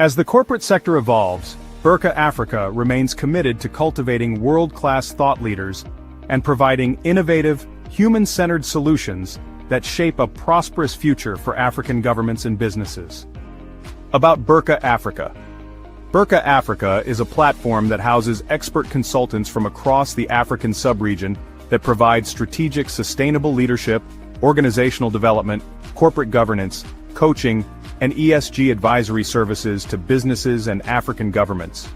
As the corporate sector evolves, Burka Africa remains committed to cultivating world-class thought leaders and providing innovative, human-centered solutions that shape a prosperous future for African governments and businesses. About Burka Africa. Burka Africa is a platform that houses expert consultants from across the African sub-region that provide strategic sustainable leadership, organizational development, corporate governance, coaching, and ESG advisory services to businesses and African governments.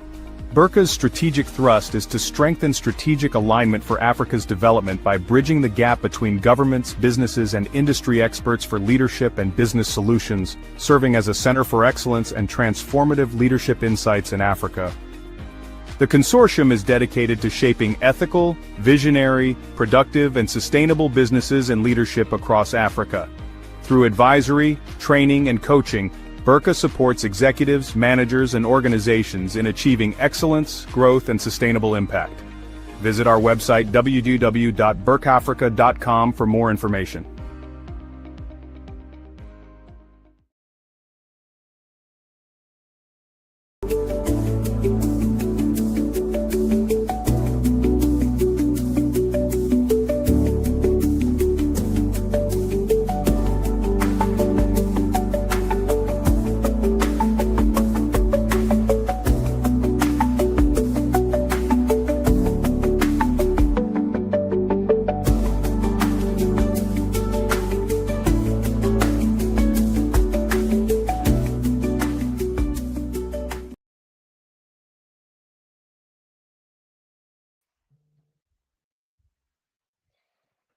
Burka's strategic thrust is to strengthen strategic alignment for Africa's development by bridging the gap between governments, businesses, and industry experts for leadership and business solutions, serving as a center for excellence and transformative leadership insights in Africa. The consortium is dedicated to shaping ethical, visionary, productive, and sustainable businesses and leadership across Africa. Through advisory, training, and coaching, Burka supports executives, managers, and organizations in achieving excellence, growth, and sustainable impact. Visit our website www.burkafrica.com for more information.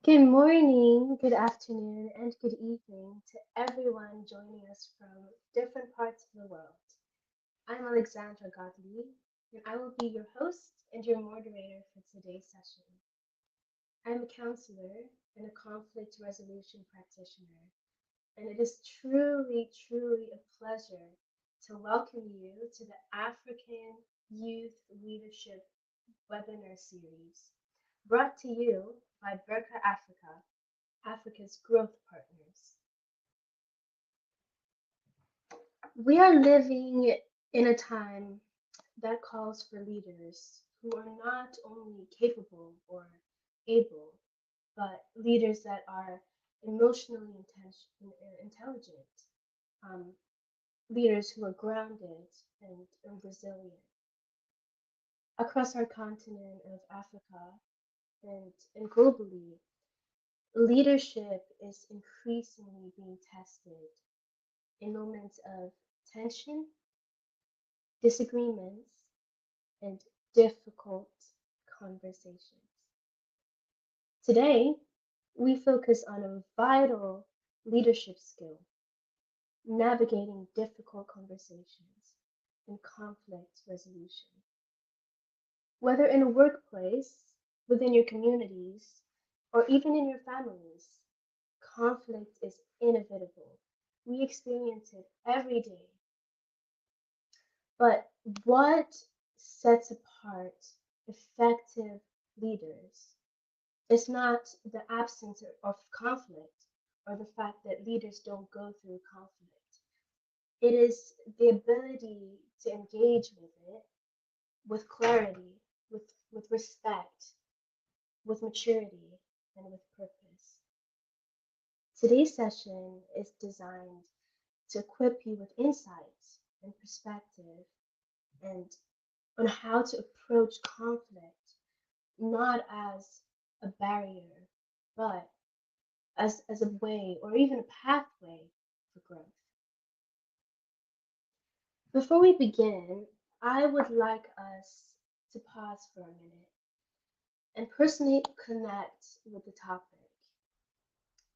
Good morning, good afternoon, and good evening to everyone joining us from different parts of the world. I'm Alexandra Godley, and I will be your host and your moderator for today's session. I'm a counselor and a conflict resolution practitioner, and it is truly a pleasure to welcome you to the African Youth Leadership webinar series, brought to you by Burka Africa, Africa's growth partners. We are living in a time that calls for leaders who are not only capable or able, but leaders that are emotionally intelligent, leaders who are grounded and resilient. Across our continent of Africa and globally, leadership is increasingly being tested in moments of tension, disagreements, and difficult conversations. Today, we focus on a vital leadership skill, navigating difficult conversations and conflict resolution. Whether in a workplace, within your communities, or even in your families, conflict is inevitable. We experience it every day. But what sets apart effective leaders is not the absence of conflict or the fact that leaders don't go through conflict. It is the ability to engage with it with clarity, with respect, with maturity, and with purpose. Today's session is designed to equip you with insights and perspective and on how to approach conflict, not as a barrier, but as a way or even a pathway for growth. Before we begin, I would like us to pause for a minute and personally connect with the topic.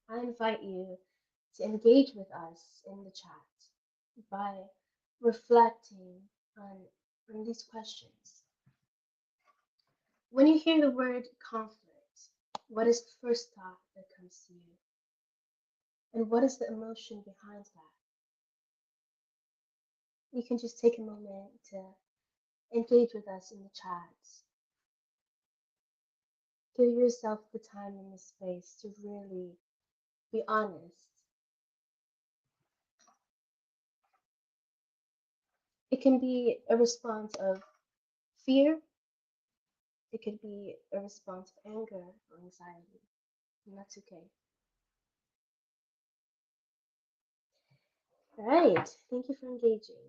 I invite you to engage with us in the chat by reflecting on these questions. When you hear the word conflict, what is the first thought that comes to you? And what is the emotion behind that? You can just take a moment to engage with us in the chats. Give yourself the time and the space to really be honest. It can be a response of fear, it could be a response of anger or anxiety, and that's okay. All right, thank you for engaging.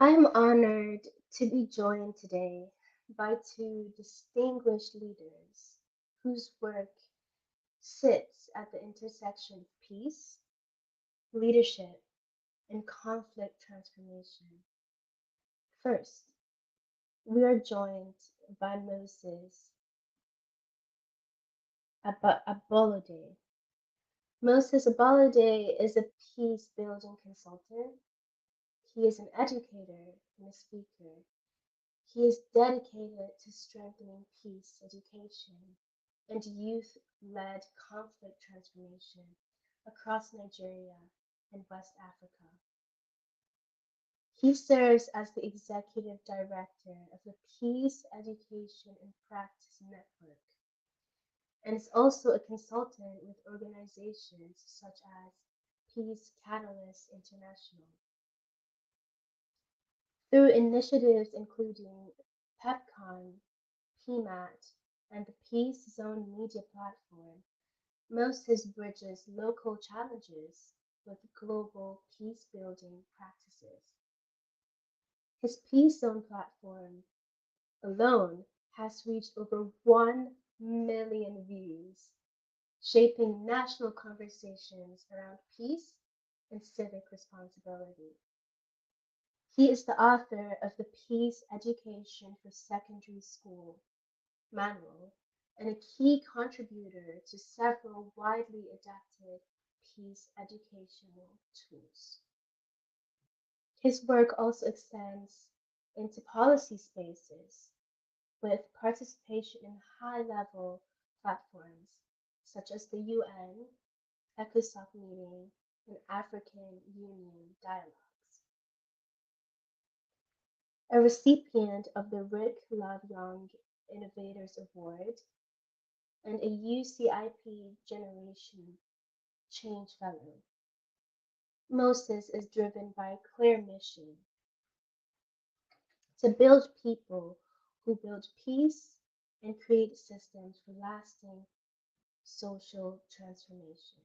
I am honored to be joined today by two distinguished leaders whose work sits at the intersection of peace, leadership, and conflict transformation. First, we are joined by Moses Abolode. Moses Abolode is a peace building consultant. He is an educator and a speaker. He is dedicated to strengthening peace education and youth led conflict transformation across Nigeria and West Africa. He serves as the executive director of the Peace Education and Practice Network and is also a consultant with organizations such as Peace Catalyst International. Through initiatives including PEPCON, PMAT, and the Peace Zone Media Platform, Moses bridges local challenges with global peace-building practices. His Peace Zone platform alone has reached over 1 million views, shaping national conversations around peace and civic responsibility. He is the author of the Peace Education for Secondary School manual and a key contributor to several widely adapted peace educational tools. His work also extends into policy spaces with participation in high-level platforms such as the UN, ECOSOC meeting, and African Union dialogues. A recipient of the Rick Love Young Innovators Award and a UCIP Generation Change Fellow, Moses is driven by a clear mission to build people who build peace and create systems for lasting social transformation.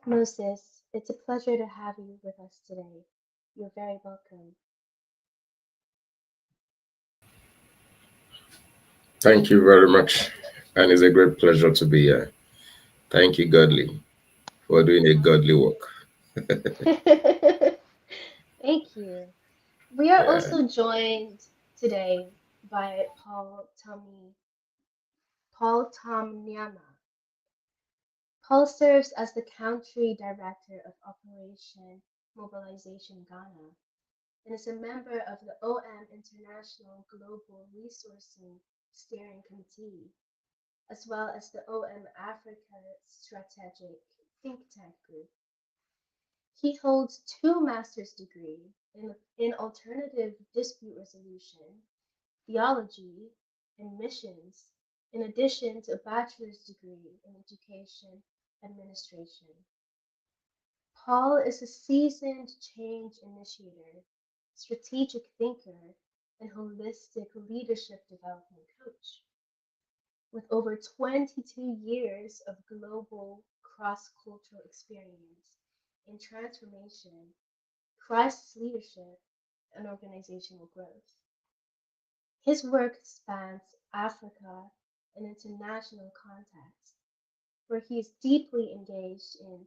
Moses, it's a pleasure to have you with us today. You're very welcome. Thank you very much. And it's a great pleasure to be here. Thank you, Godly, for doing a godly work. Thank you. We are Yeah. also joined today by Paul Tom Nyama. Paul serves as the country director of Operation Mobilization Ghana and is a member of the OM International Global Resourcing Steering Committee, as well as the OM Africa Strategic Think Tank Group. He holds two master's degrees in alternative dispute resolution, theology, and missions, in addition to a bachelor's degree in education administration. Paul is a seasoned change initiator, strategic thinker, and holistic leadership development coach. With over 22 years of global cross-cultural experience in transformation, crisis leadership, and organizational growth. His work spans Africa and international contexts, where he is deeply engaged in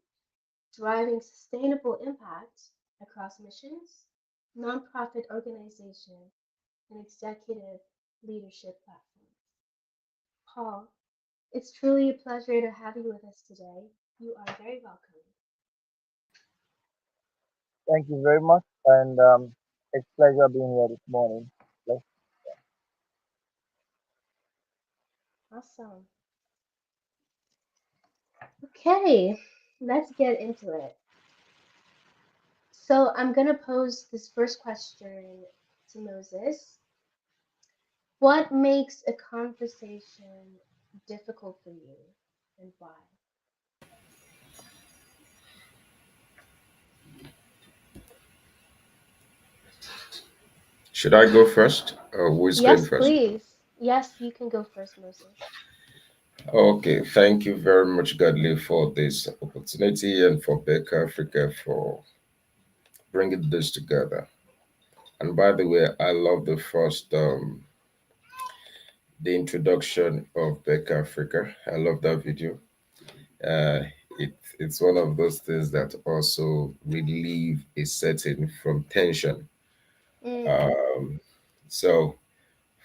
driving sustainable impact across missions, nonprofit organizations, and executive leadership platforms. Paul, it's truly a pleasure to have you with us today. You are very welcome. Thank you very much, and it's pleasure being here this morning. Bless- Awesome. Okay, let's get into it. So I'm gonna pose this first question to Moses. What makes a conversation difficult for you and why? Should I go first? Who is going Yes, first? please. Yes, you can go first, Moses. Okay, thank you very much, Godly, for this opportunity and for Baker Africa for bringing this together. And by the way, I love the introduction of Baker Africa. I love that video. Uh, it's one of those things that also relieve a setting from tension. Mm, Um, so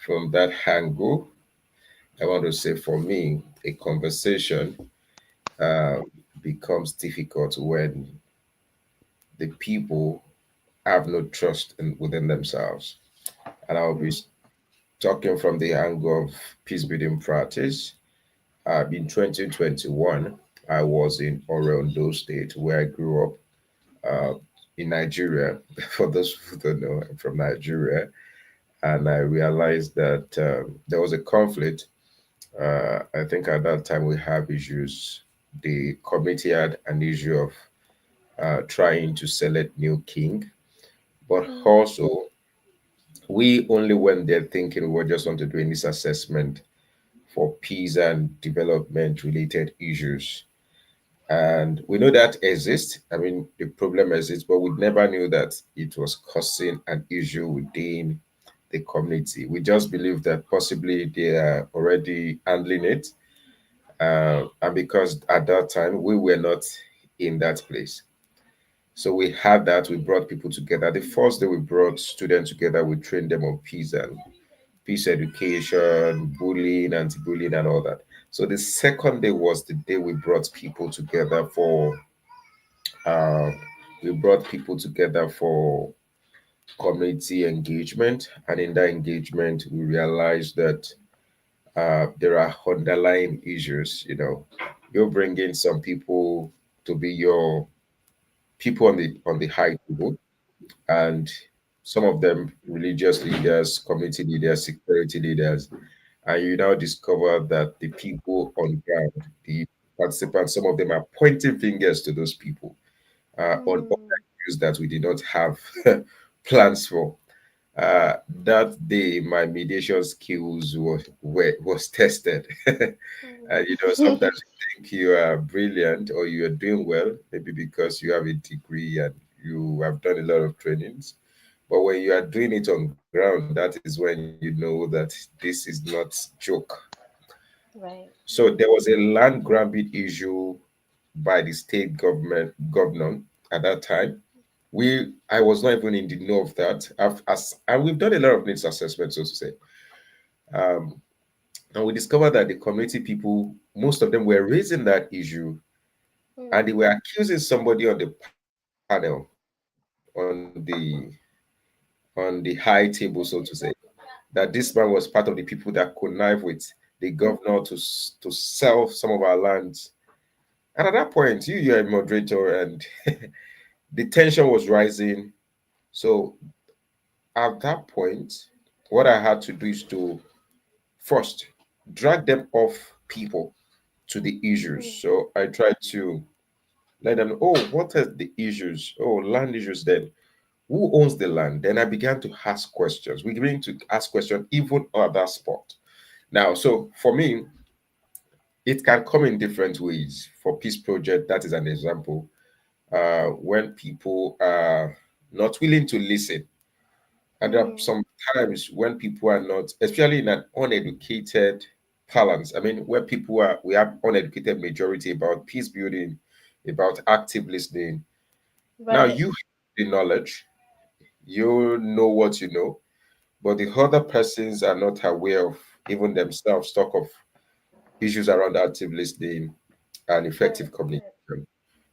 from that angle, I want to say for me, a conversation uh, becomes difficult when the people have no trust within themselves. And I'll be mm, talking from the angle of peace building practice. In 2021, I was in Ondo State, where I grew up in Nigeria. For those who don't know, I'm from Nigeria. And I realized that there was a conflict. I think at that time we have issues. The committee had an issue of trying to select new king, but mm, also we only went there thinking we were just want to do this assessment for peace and development related issues. And we know that exists. I mean, the problem exists, but we never knew that it was causing an issue within the community. We just believe that possibly they are already handling it. And because at that time we were not in that place. So we had that, we brought people together. The first day we brought students together, we trained them on peace and peace education, bullying, anti-bullying, and all that. So the second day was the day we brought people together for uh, community engagement, and in that engagement, we realized that there are underlying issues. You know, you're bringing some people to be your people on the high table, and some of them religious leaders, community leaders, security leaders, and you now discover that the people on ground, the participants, some of them are pointing fingers to those people on other mm, issues that we did not have plans for. That day, my mediation skills was tested. And you know, mm. sometimes you think you are brilliant or you are doing well, maybe because you have a degree and you have done a lot of trainings. But when you are doing it on ground, that is when you know that this is not joke. Right. So there was a land grabbing issue by the state governor at that time. I was not even in the know of that. And we've done a lot of needs assessments, so to say. Um, and we discovered that the community people, most of them were raising that issue, and they Mm, were accusing somebody on the panel, on the high table, so to say, that this man was part of the people that connive with the governor to sell some of our lands. And at that point, you're a moderator, and the tension was rising. So at that point, what I had to do is to first drag them off people to the issues. mm, So I tried to let them know, oh, what are the issues? Oh, land issues then. Who owns the land? Then I began to ask questions. We began to ask questions even on that spot. Now, so for me, it can come in different ways. For Peace Project, that is an example. When people are not willing to listen, and there are mm. some times when people are not, especially in an uneducated balance. I mean, where we have uneducated majority about peace building, about active listening. Now Right. you have the knowledge, you know what you know, but the other persons are not aware of even themselves talk of issues around active listening and Right. effective Right. communication.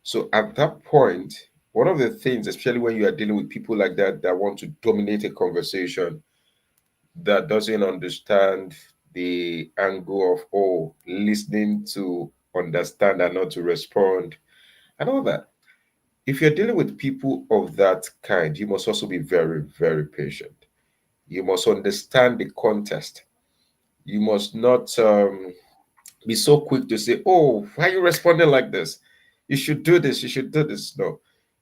So at that point, one of the things, especially when you are dealing with people like that that want to dominate a conversation, that doesn't understand the angle of, oh, listening to understand and not to respond and all that. If you're dealing with people of that kind, you must also be very, very patient. You must understand the context. You must not be so quick to say, oh, why are you responding like this? You should do this, you should do this. No,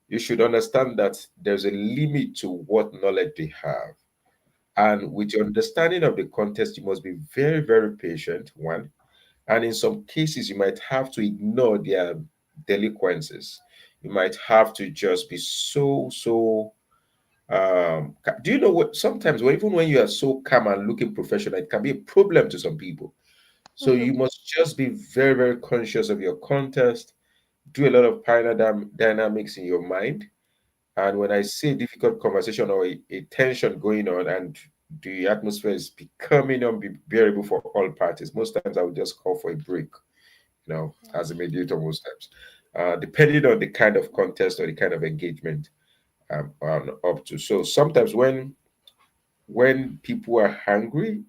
you should understand that there's a limit to what knowledge they have. And with your understanding of the context, you must be very, very patient, one. And in some cases, you might have to ignore their delinquencies. You might have to just be so do you know what, sometimes even when you are so calm and looking professional, it can be a problem to some people. So Mm-hmm. you must just be very, very conscious of your context, do a lot of dynamics in your mind. And when I say difficult conversation or a tension going on and the atmosphere is becoming unbearable for all parties, most times I would just call for a break, as a Right. mediator most times. Depending on the kind of contest or the kind of engagement I'm up to. So sometimes when people are hungry,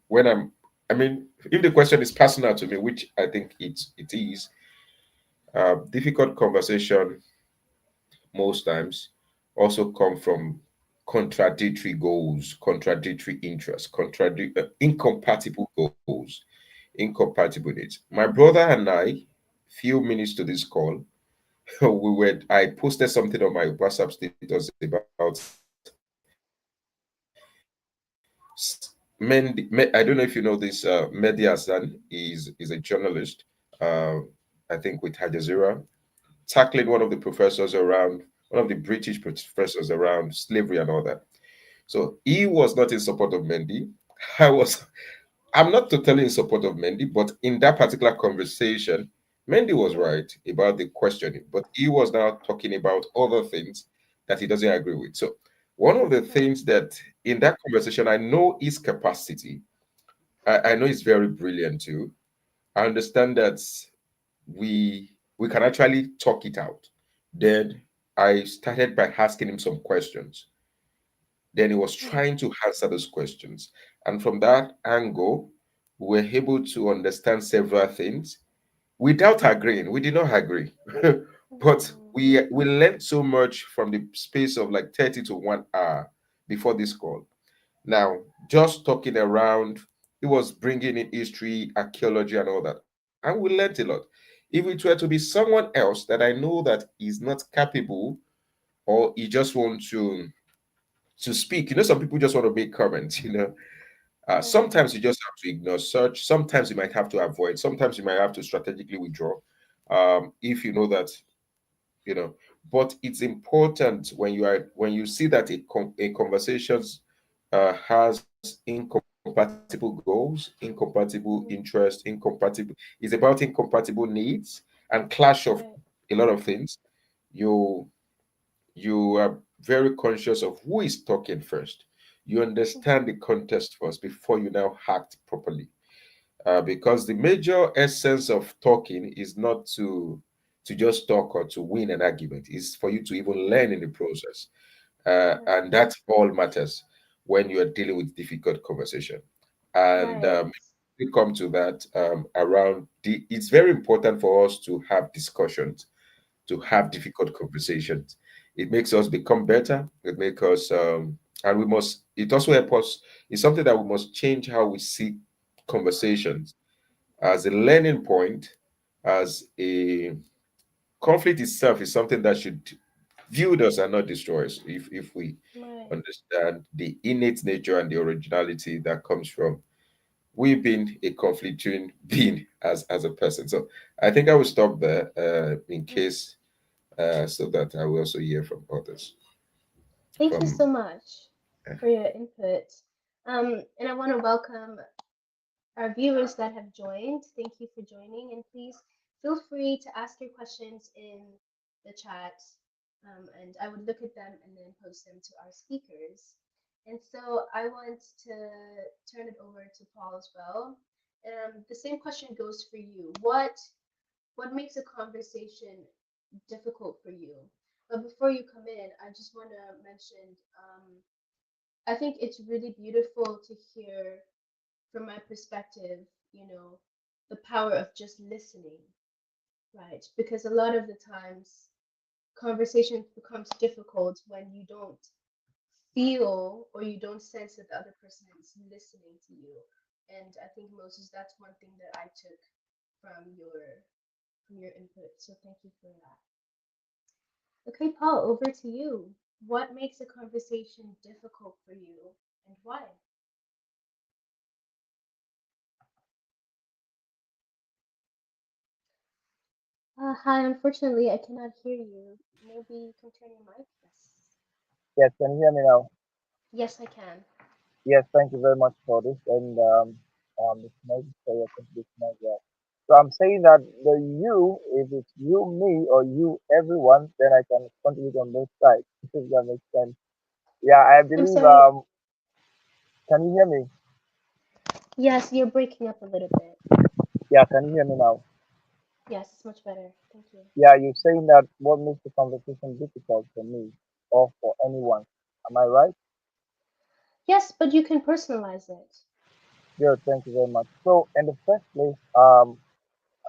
I mean, if the question is personal to me, which I think it is, difficult conversation most times also come from contradictory goals, contradictory interests, incompatible goals, incompatible needs. My brother and I, few minutes to this call, I posted something on my WhatsApp status about I don't know if you know this. Mehdi Hassan is a journalist. Uh, I think with Al Jazeera, tackling one of the professors around one of the British professors around slavery and all that. So he was not in support of Mendy. I was. I'm not totally in support of Mendy, but in that particular conversation, Mendy was Mm-hmm. right about the questioning, but he was now talking about other things that he doesn't agree with. So one of the Right. things that in that conversation, I know his capacity. I know he's very brilliant too. I understand that we can actually talk it out. Then I started by asking him some questions. Then he was Mm-hmm. trying to answer those questions. And from that angle, we were able to understand several things without agreeing. We did not agree. But Mm-hmm. we learned so much from the space of like 30 to 1 hour before this call. Now, just talking around, he was bringing in history, archaeology, and all that. And we learned a lot. If it were to be someone else that I know that is not capable or he just wants to speak, some people just want to make comments, Right. sometimes you just have to ignore search. Sometimes you might have to avoid. Sometimes you might have to strategically withdraw. If you know that, you know. But it's important when you see that a conversations has incompatible goals, incompatible interests, Mm-hmm. it's about incompatible needs and clash of Right. a lot of things. You you are very conscious of who is talking first. You understand the Mm-hmm. context first before you now act properly. Because the major essence of talking is not to just talk or to win an argument. It's for you to even learn in the process, Right. and that all matters when you are dealing with difficult conversation. And Right. we come to that around it's very important for us to have discussions, to have Mm-hmm. difficult conversations. It makes us become better. It makes us, and we must. It also helps us. It's something that we must change how we see conversations as a learning point, as a conflict itself is something that should build us and not destroy us. If we Right. understand the innate nature and the originality that comes from we being a conflicting being as a person. So I think I will stop there in Mm. case so that I will also hear from others. Thank you From so much for your input. And I want to welcome our viewers that have joined. Thank you for joining, and please feel free to ask your questions in the chat, and I would look at them and then post them to our speakers. And so I want to turn it over to Paul as well. The same question goes for you. What makes a conversation difficult for you? But before you come in, I just want to mention I think it's really beautiful to hear from my perspective, you know, the power of just listening, right? Because a lot of the times conversation becomes difficult when you don't feel or you don't sense that the other person is listening to you. And I think Moses, that's one thing that I took from your input. So thank you for that. Okay, Paul, over to you. What makes a conversation difficult for you and why? Hi, unfortunately, I cannot hear you. Maybe you can turn your mic? Yes. Yes, can you hear me now? Yes, I can. Yes, thank you very much for this. And it's nice for your contribution as well. So I'm saying that the you, if it's you, me, or you, everyone, then I can contribute on both sides. If that makes sense. Yeah, I I'm believe. sorry. Can you hear me? Yes, you're breaking up a little bit. Yeah, can you hear me now? Yes, it's much better. Thank you. Yeah, you're saying that what makes the conversation difficult for me or for anyone. Am I right? Yes, but you can personalize it. Good, thank you very much. So, in the first place,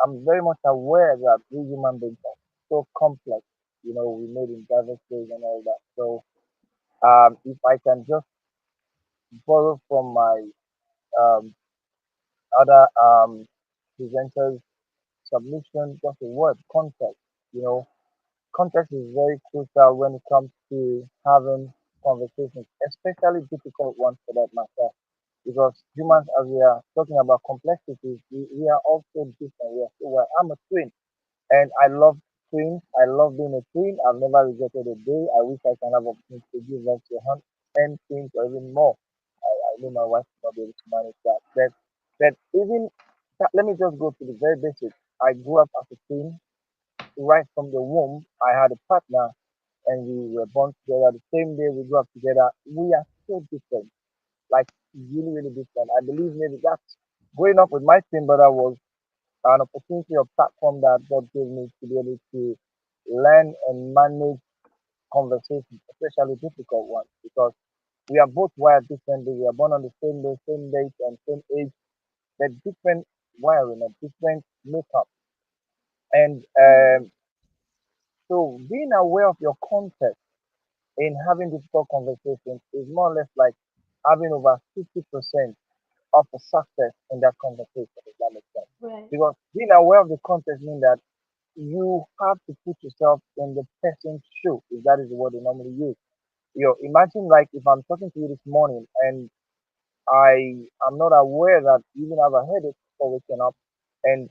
I'm very much aware that we human beings are so complex. You know, we made in diverse ways and all that. So, if I can just borrow from my um, other presenters' submission, just a word, context. You know, context is very crucial when it comes to having conversations, especially difficult ones for that matter. Because humans, as we are talking about complexities, we are also different. We are so well. I'm a twin. And I love twins. I love being a twin. I've never regretted a day. I wish I can have opportunity to give birth to 10 twins or even more. I know my wife will not be able to manage that. But even let me just go to the very basics. I grew up as a twin. Right from the womb, I had a partner and we were born together. The same day we grew up together. We are so different, like really, really different. I believe maybe that's growing up with my twin brother was an opportunity or platform that God gave me to be able to learn and manage conversations, especially difficult ones, because we are both wired differently. We are born on the same day, same date, and same age, but different wiring, a different makeup. And Mm, so being aware of your context in having difficult conversations is more or less like having over 50% of the success in that conversation, if that makes sense. right. Because being aware of the context means that you have to put yourself in the person's shoe, if that is the word they normally use. You know, imagine like if I'm talking to you this morning and I am not aware that you even have a headache before waking up, and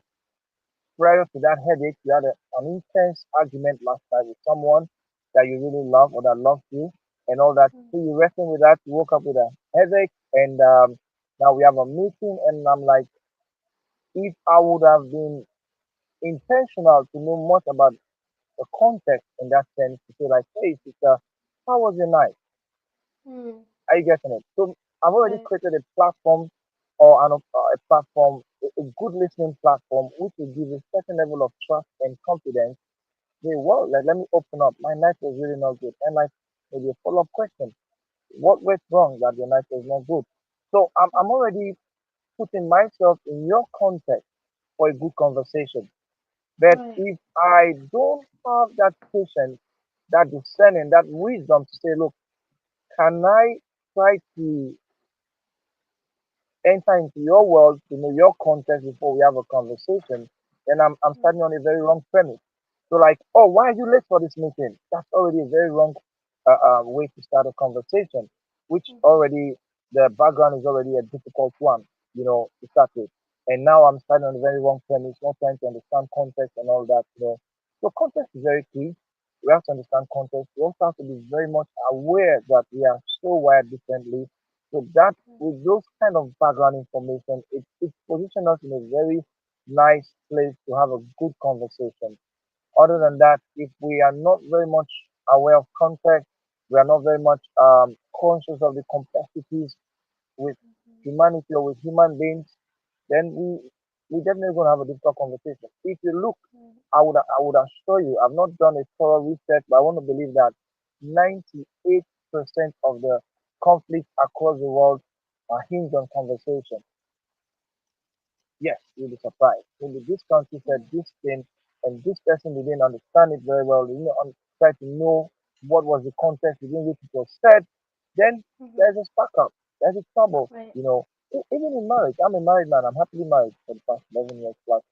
prior to that headache, you had an intense argument last night with someone that you really love or that loves you, and all that. Mm, So you wrestling with that, you woke up with a headache, and now we have a meeting, and I'm like, if I would have been intentional to know much about the context in that sense to say like, hey sister, how was your night? mm, Are you getting it? So I've already right. created a platform or a platform, a good listening platform, which will give a certain level of trust and confidence. Say, well, like, let me open up. My night was really not good. And like maybe a follow-up question. What went wrong that your night was not good? So I'm Mm, already putting myself in your context for a good conversation. But right. if I don't have that patience, that discerning, that wisdom to say, look, can I try to enter into your world to know your context before we have a conversation, then I'm Mm, starting on a very wrong premise. So like, oh, why are you late for this meeting? That's already a very wrong way to start a conversation, which mhm, already the background is already a difficult one, you know, to start with. And now I'm starting on a very wrong premise, not trying to understand context and all that, you know. So context is very key. We have to understand context. We also have to be very much aware that we are so wired differently. So that mm, with those kind of background information, it positions us in a very nice place to have a good conversation. Other mm, than that, if we are not very much aware of context, we are not very much conscious of the complexities with mhm, humanity or with human beings, then we definitely gonna have a difficult conversation. If you look, mm, I would assure you, I've not done a thorough research, but I want to believe that 98% of the conflicts across the world are hinged on conversation. yes, you'll be surprised. Maybe this country said Mm-hmm. this thing, and this person didn't understand it very well. They didn't try to know what was the context within which it was said. Then Mm-hmm. there's a spark up. There's a trouble. Right. Even in marriage, I'm a married man. I'm happily married for the past 11 years plus.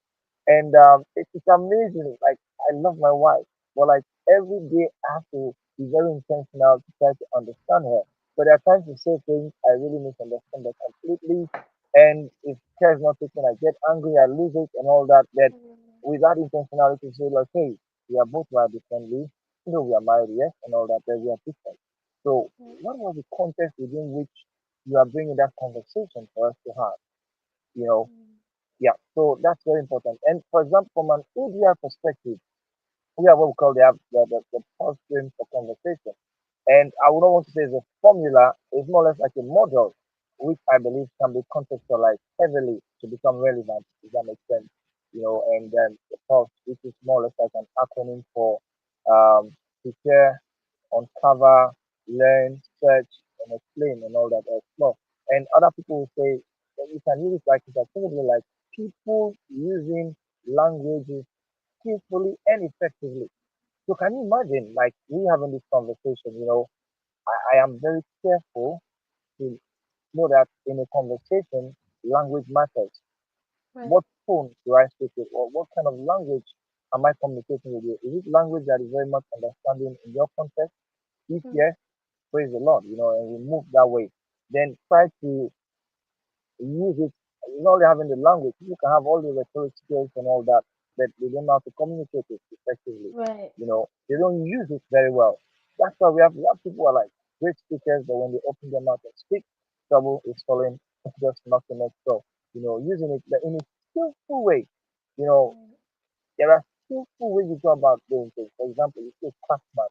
And it's amazing. Like, I love my wife, but like every day I have to be very intentional to try to understand her. But there are times to say things I really misunderstand her completely. And if care is not taken, I get angry, I lose it, and all that. That Mm-hmm. without intentionality, say, like, hey, we are both wired differently. We are married, yes, and all that, but we are different. So, Right. what was the context within which you are bringing that conversation for us to have? You know, Mm-hmm. yeah, so that's very important. And for example, from an ADR perspective, we have what we call the pulse stream for conversation. And I would not want to say it's a formula, it's more or less like a model, which I believe can be contextualized heavily to become relevant, if that makes sense. And then the pulse, which is more or less like an acronym for prepare, uncover, learn, search, and explain, and all that, or explore. And other people will say that you can use it like it's actually like people using languages skillfully and effectively. So can you imagine, like we having this conversation, I am very careful to know that in a conversation, language matters. Right. What tone do I speak with, or what kind of language am I communicating with you? Is it language that is very much understanding in your context? If Mm-hmm. yes, praise the Lord, and we move that way. Then try to use it, not only having the language, people can have all the rhetoric skills and all that, but they don't know how to communicate it effectively. Right. They don't use it very well. That's why we have people who are like great speakers, but when they open their mouth and speak, trouble is falling just knocking next door. Using it but in a skillful way. You know, Right. there are skillful ways you go about doing things. For example, you say craftsman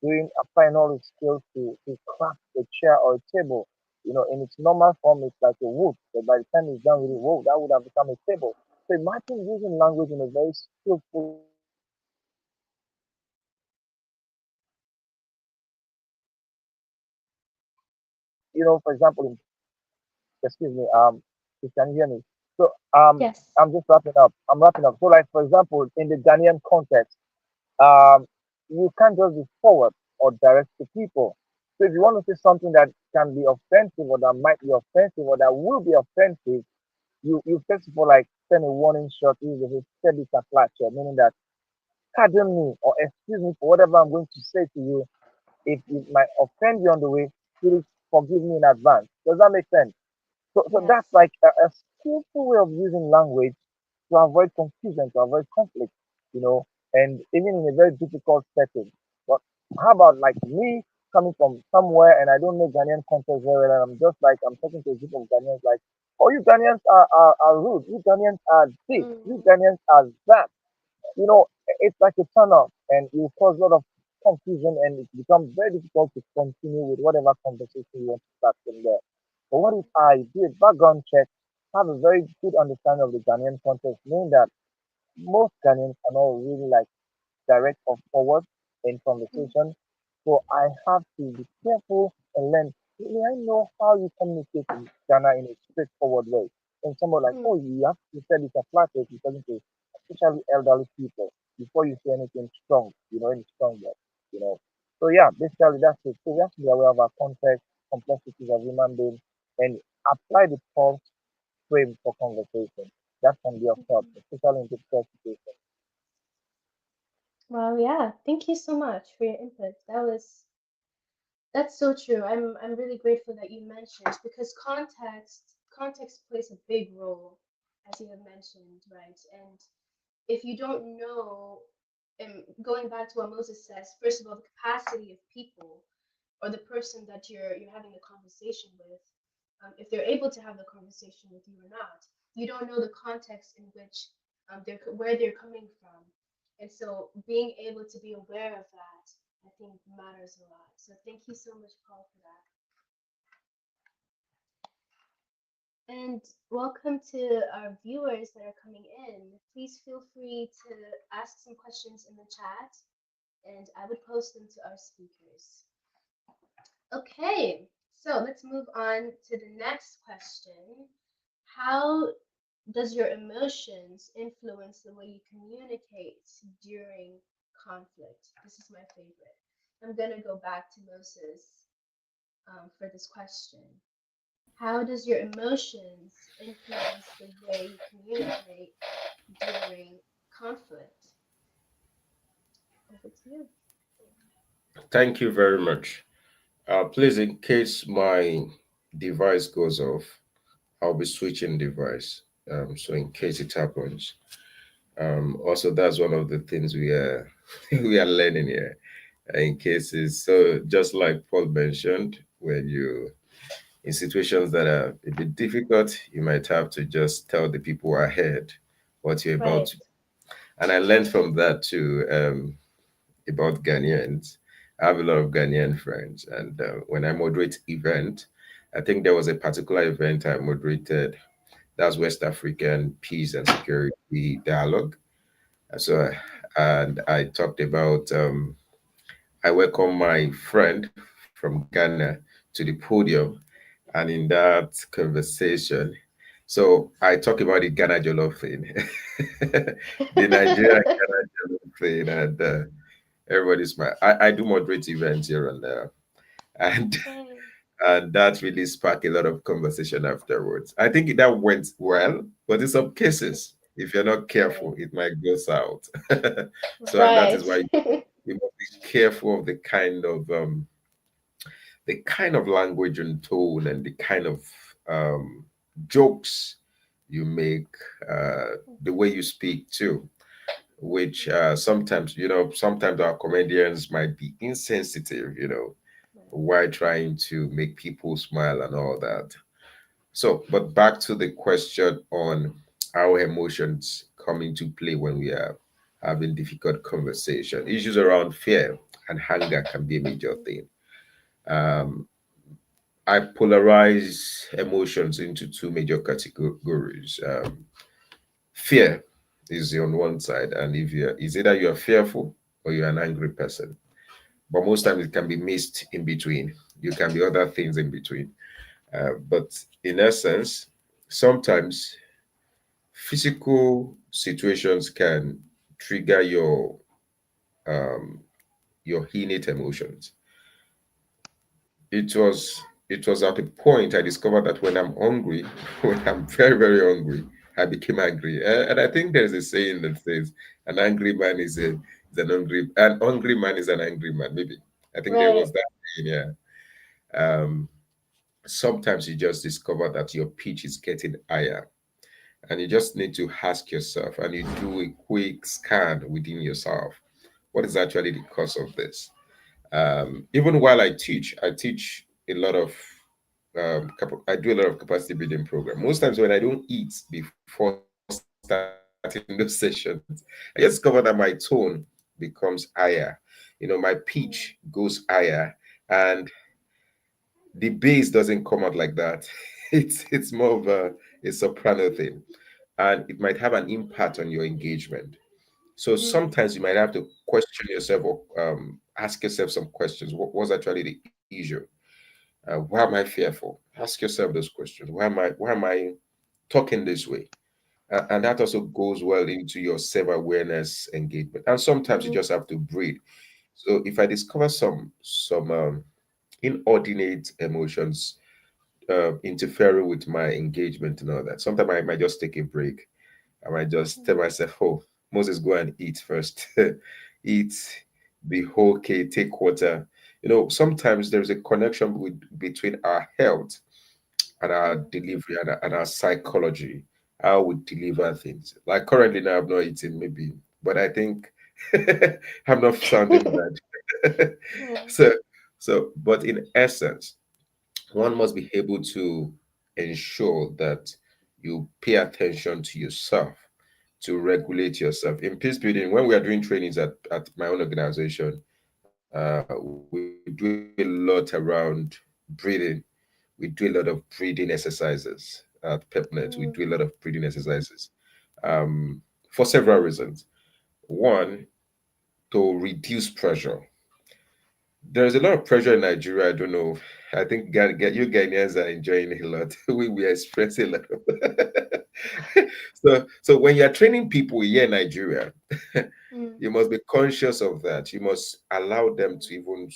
doing applying all his skills to craft a chair or a table. In its normal form, it's like a wood, but by the time it's done with it, Mm-hmm. whoa, that would have become a table. So imagine using language in a very skillful way to communicate with people. For example, excuse me, can you hear me? So Yes. I'm just wrapping up. I'm wrapping up. So like for example, in the Ghanaian context, Mm-hmm. um, you can't just be forward or direct to people. So if you want to say something that can be offensive or that might be offensive or that will be offensive, you first of all like send a warning shot, usually send it a flash, meaning that pardon me or excuse me for whatever I'm going to say to you. If it might offend you on the way, please forgive me in advance. Does that make sense? So that's Yes. like a skillful way of using language to avoid confusion, to avoid conflict, and even in a very difficult setting. But how about like me coming from somewhere and I don't know Ghanaian context very well, and I'm just like, I'm talking to a group of Ghanaians like, oh, you Ghanaians are rude, you Ghanaians are this, you Mm-hmm. Ghanaians are that. It's like a turn off and it will cause a lot of confusion and it becomes very difficult to continue with whatever conversation you want to start from there. But what if I do a background check, have a very good understanding of the Ghanaian context, knowing that most Ghanaians are not really like direct or forward in conversation. So I have to be careful and learn. May I know how you communicate in Ghana in a straightforward way? And someone like, Mm-hmm. oh, you have to say it's a flat rate, you're talking to especially elderly people before you say anything strong, any strong word. So yeah, basically that's it. So we have to be aware of our context, complexities of human beings, and apply the pulse frame for conversation. That can be of help, Mm-hmm. especially in difficult situations. Well, yeah. Thank you so much for your input. That's so true. I'm really grateful that you mentioned because context plays a big role, as you have mentioned, right? And if you don't know, and going back to what Moses says, first of all, the capacity of people or the person that you're having a conversation with, if they're able to have the conversation with you or not, you don't know the context in which they're where they're coming from, and so being able to be aware of that, I think matters a lot. So thank you so much, Paul, for that. And welcome to our viewers that are coming in. Please feel free to ask some questions in the chat, and I would post them to our speakers. Okay, so let's move on to the next question. How Does your emotions influence the way you communicate during conflict? This is my favorite. I'm going to go back to Moses for this question. How does your emotions influence the way you communicate during conflict? Over to you. Thank you very much. Please, in case my device goes off, I'll be switching device. So in case it happens, also that's one of the things we are we are learning here. In cases, so just like Paul mentioned, when you in situations that are a bit difficult, you might have to just tell the people ahead what you're about Right. to. And I learned from that too. About Ghanaians. I have a lot of Ghanaian friends, and when I moderate event, I think there was a particular event I moderated. That's West African Peace and Security Dialogue. So, and I talked about. I welcome my friend from Ghana to the podium, and in that conversation, so I talk about the Ghana Jollof thing, the Nigerian Ghana Jollof thing, and everybody's smile. I do moderate events here and there, and Right. and that really sparked a lot of conversation afterwards. I think that went well, but in some cases, if you're not Right. careful, it might go south. So that Right. is why you must be careful of the kind of language and tone and the kind of um, jokes you make, the way you speak too, which sometimes, sometimes our comedians might be insensitive, Right. while trying to make people smile and all that. So, but back to the question on how emotions come into play when we are having difficult conversation. Issues around fear and anger can be a major Mhm. thing. Um, I polarize emotions into two major categories. Fear is on one side, and if you're is either you're fearful or you're an angry person. But most times it can be mixed in between. You can be other things in between. But in essence, sometimes physical situations can trigger um, your innate emotions. It was at a point I discovered that when I'm hungry, when I'm very very hungry, I became angry. And I think there's a saying that says an angry man is an hungry man is an angry man. Maybe I think there Right. was that saying, yeah. Um, Sometimes you just discover that your pitch is getting higher, and you just need to ask yourself, and you do a quick scan within yourself. What is actually the cause of this? Even while I teach a lot of I do a lot of capacity building program. Most times when I don't eat before starting those sessions, I just discover that my tone becomes higher. My pitch goes higher, and the bass doesn't come out like that. It's more of a soprano thing, and it might have an impact on your engagement. So Mm. sometimes you might have to question yourself or ask yourself some questions. What was actually the issue? Why am I fearful? Ask yourself those questions. Why am I talking this way? And that also goes well into your self-awareness engagement. And sometimes you Mhm. just have to breathe. So if I discover some inordinate emotions interfering with my engagement and all that, sometimes I might just take a break. I might just tell Mhm. myself, oh, Moses, go and eat first. Eat, be okay, take water. Sometimes there's a connection between our health and our Mhm. delivery and our psychology, how we deliver things. Like currently now, I've not eaten maybe, but I think I'm not sounding bad. Right. so, but in essence, one must be able to ensure that you pay attention to yourself, to Right. regulate yourself. In peace building, when we are doing trainings at my own organization, we do a lot around breathing. We do a lot of breathing exercises at PepNet. We do a lot of Mhm. breathing exercises um, for several reasons. One, to reduce pressure. There's a lot of pressure in Nigeria. I don't know. I think you Ghanaians are enjoying it a lot. We are experiencing a lot of So when you're training people here in Nigeria, Mm, you must be conscious of that. You must allow them mm, to even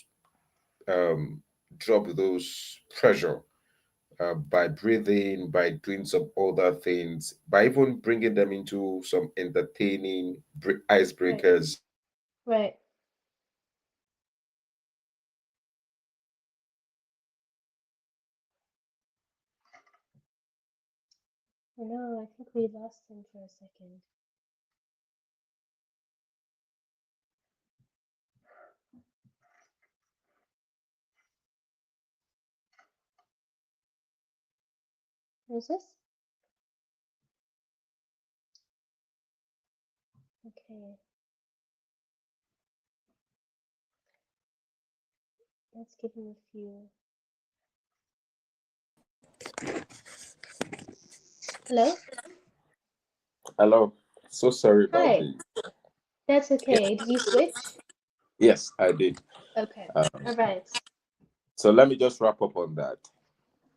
um, drop those pressure by breathing, by doing some other things, by even bringing them into some entertaining right, icebreakers. right. I know, I think we lost him for a second. Who's this? Okay, let's give him a few. Hello? Hello. So sorry about Hi, this. that's Yes, okay. Did you switch? yes, I did. Okay, Um, all right. so let me just wrap up on that.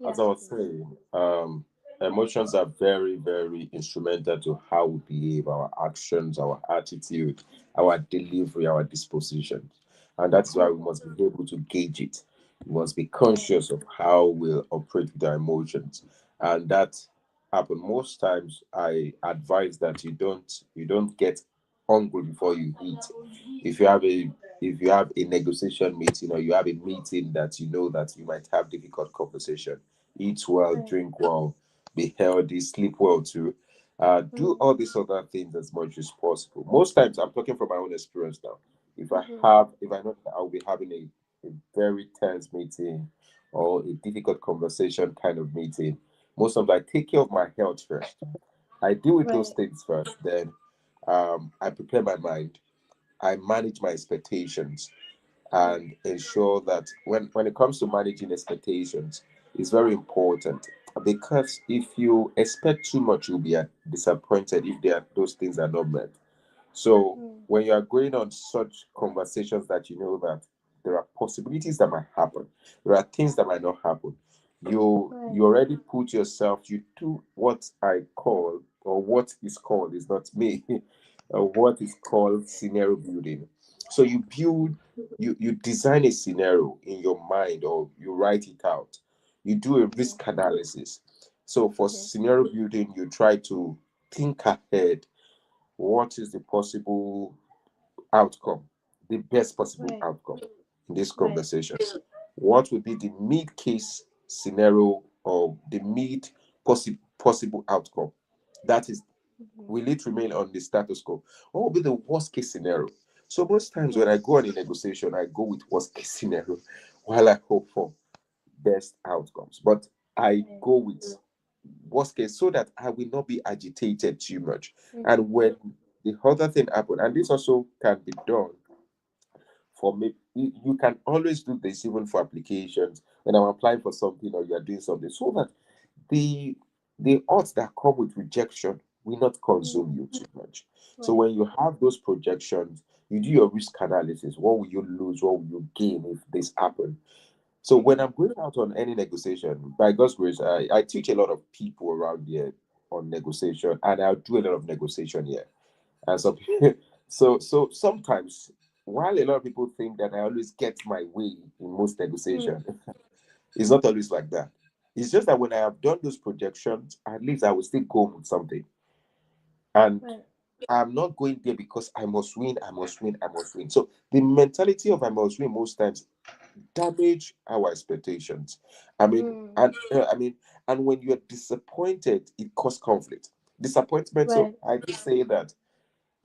As I Yes, was please. saying, emotions are very, very instrumental to how we behave, our actions, our attitude, our delivery, our dispositions. And that's why we Mm-hmm. must be able to gauge it. We must be Right. conscious of how we'll operate with our emotions. And that happen most times. I advise that you don't get hungry before you eat. If you have a if you have a negotiation meeting, or you have a meeting that you know that you might have difficult conversation, eat well, Right. drink well, be healthy, sleep well too. Do Mm-hmm. all these other things as much as possible. Most times, I'm talking from my own experience now. Mm-hmm. If I know that I'll be having a very tense meeting or a difficult conversation kind of meeting, most of I take care of my health first. I deal with those Right. things first. Then I prepare my mind. I manage my expectations Mm-hmm. and ensure that when it comes to managing expectations, it's very important, because if you expect too much, you'll be disappointed if those things are not met. So Mm. when you are going on such conversations that you know that there are possibilities that might happen, there are things that might not happen, you Right. already put yourself, you do what I call, or what is called, is not me, what is called scenario building. So you design a scenario in your mind, or you write it out. You do a Mm-hmm. risk analysis. So for Mm-hmm. scenario building, you try to think ahead. What is the possible outcome, the best possible Right. outcome in this Right. conversation? What would be the mid case scenario, or the mid possible outcome? That is, Mm-hmm. will it remain on the status quo? What will be the worst case scenario? So most times when I Yes. go on a negotiation, I go with worst case scenario while I hope for best outcomes. But I Right. go with worst case so that I will not be agitated too much. And Mm-hmm. when the other thing happen, and this also can be done for me, you can always do this even for applications when I'm applying for something, or you are doing something, so that the odds that come with rejection will not Mm-hmm. consume you too much. So Right. when you have those projections, you do your risk analysis. What will you lose? What will you gain if this happen? So when Mm-hmm. I'm going out on any negotiation, by God's grace, I teach a lot of people around here on negotiation, and I'll do a lot of negotiation here. And so, so sometimes, while a lot of people think that I always get my way in most Mm. negotiation, it's not always like that. It's just that when I have done those projections, at least I will still go with something. And Right. I'm not going there because I must win, I must win, I must win. So the mentality of I must win most times damage our expectations. I mean, Mm. and when you're disappointed, it causes conflict. Disappointment. So Right. I just say that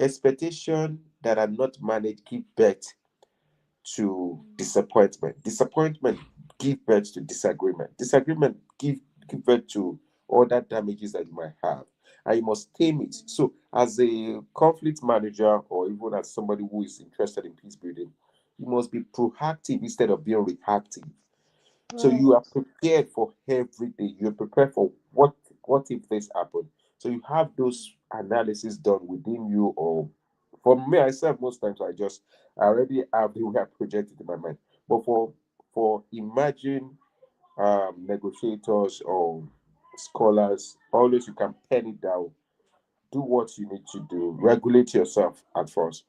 expectation that are not managed give birth to Mm. disappointment. Disappointment give birth to disagreement. Disagreement give birth to other damages that you might have. And you must tame it. Mm. So, as a conflict manager, or even as somebody who is interested in peace building, you must be proactive instead of being reactive. So you Right. are prepared for everything. You're prepared for what if this happen. So you have those analysis done within you. Or for me myself, most times I already have the way I projected in my mind. But for imagine negotiators or scholars, always you can pen it down do what you need to do, regulate yourself at first.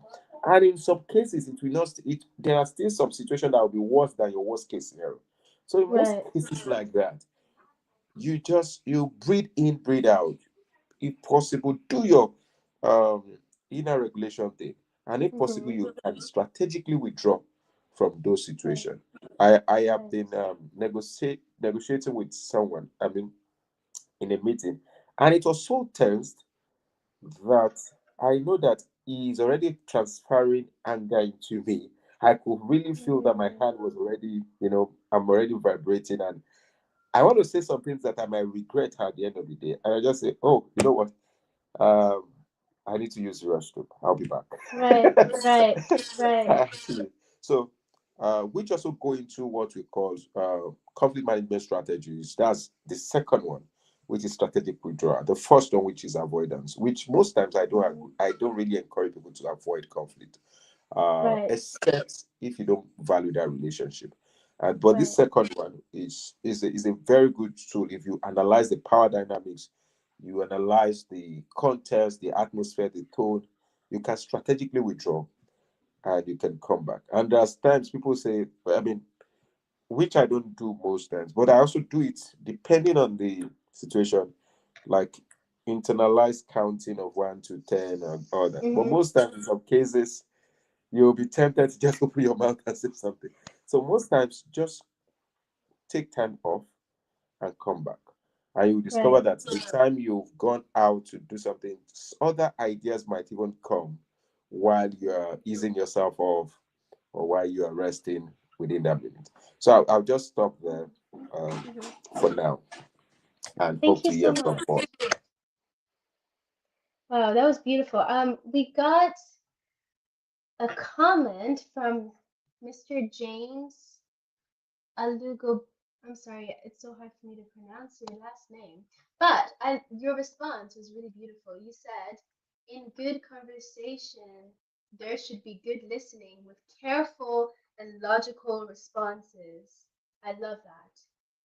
And in some cases, it will not. It there are still some situations that will be worse than your worst case scenario. So in most Right. cases like that, you breathe in, breathe out. If possible, do your um, inner regulation thing, and if possible, Mm-hmm. you can strategically withdraw from those Right. situations. I have Right. been negotiating with someone. I mean, in a meeting, and it was so tense that I know that he is already transferring anger into me. I could really feel that my Mm, hand was already, I'm already vibrating, and I want to say some things that I might regret at the end of the day. And I just say, oh, you know what? Um, I need to use the restroom. I'll be back. right. Right. Right. Actually, so which also go into what we call conflict management strategies. That's the second one, which is strategic withdrawal. The first one, which is avoidance, which most times Mm, I don't really encourage people to avoid conflict, right. except if you don't value that relationship. But this Right. second one is a very good tool if you analyze the power dynamics, you analyze the context, the atmosphere, the tone. You can strategically withdraw and you can come back. And there's times people say, I mean, which I don't do most times, but I also do it depending on the situation, like internalized counting of 1 to 10 and all that. But Mm-hmm. most times, in some cases, you'll be tempted to just open your mouth and say something. So most times, just take time off and come back. And you discover Right. that the time you've gone out to do something, other ideas might even come while you're easing yourself off or while you are resting within that minute. So I'll just stop there um, Mm-hmm. for now and hope Thank you to so hear from much. more. Wow, that was beautiful. We got a comment from Mr. James Alugo. I'm sorry, it's so hard for me to pronounce your last name. But your response was really beautiful. You said, in good conversation, there should be good listening with careful and logical responses. I love that.